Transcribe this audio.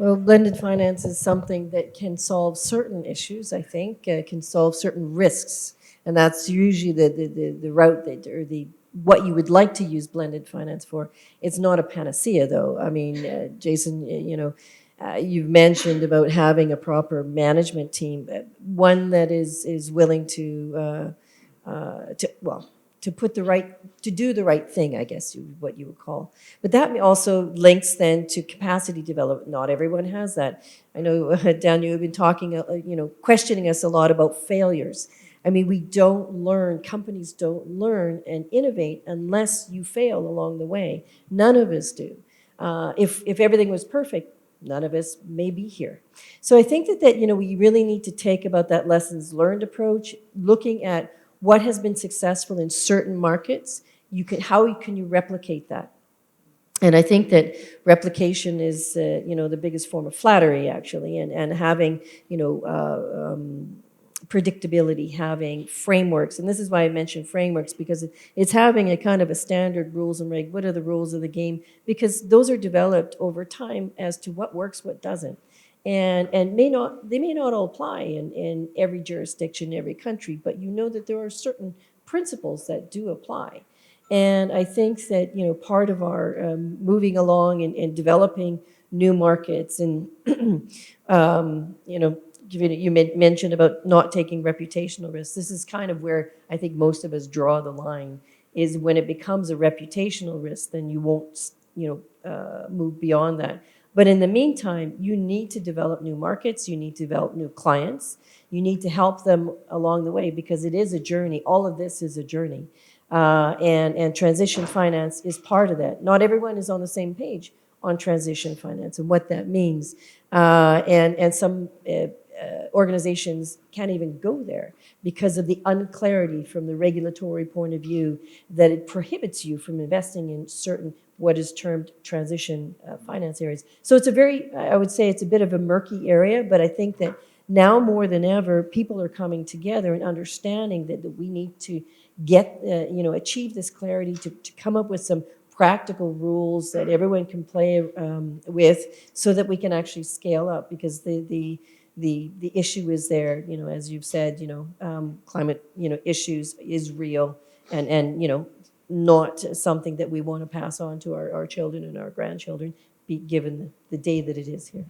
Well, blended finance is something that can solve certain issues, I think, can solve certain risks. And that's usually the route that, or the, what you would like to use blended finance for. It's not a panacea, though. I mean, Jason, you've mentioned about having a proper management team, one that is willing well, to put the right, to do the right thing, I guess what you would call. But that also links then to capacity development. Not everyone has that. I know, Daniel, you've been talking, questioning us a lot about failures. I mean, we don't learn, companies don't learn and innovate unless you fail along the way. None of us do. If everything was perfect, none of us may be here. So I think that we really need to take about that lessons learned approach, looking at what has been successful in certain markets. How can you replicate that? And I think that replication is, the biggest form of flattery, actually, and having, predictability, having frameworks. And this is why I mentioned frameworks, because it's having a kind of a standard rules and reg. What are the rules of the game? Because those are developed over time as to what works, what doesn't. And they may not all apply in every jurisdiction, every country, but you know that there are certain principles that do apply. And I think that part of our moving along and developing new markets, and you mentioned about not taking reputational risks. This is kind of where I think most of us draw the line. Is when it becomes a reputational risk, then you won't move beyond that. But in the meantime, you need to develop new markets, you need to develop new clients, you need to help them along the way, because it is a journey. All of this is a journey. And transition finance is part of that. Not everyone is on the same page on transition finance and what that means. And some organizations can't even go there because of the unclarity from the regulatory point of view, that it prohibits you from investing in certain what is termed transition finance areas. So it's I would say it's a bit of a murky area, but I think that now more than ever, people are coming together and understanding that we need to achieve this clarity, to come up with some practical rules that everyone can play with, so that we can actually scale up, because the issue is there, as you've said, climate, issues is real, and not something that we want to pass on to our children and our grandchildren, given the day that it is here.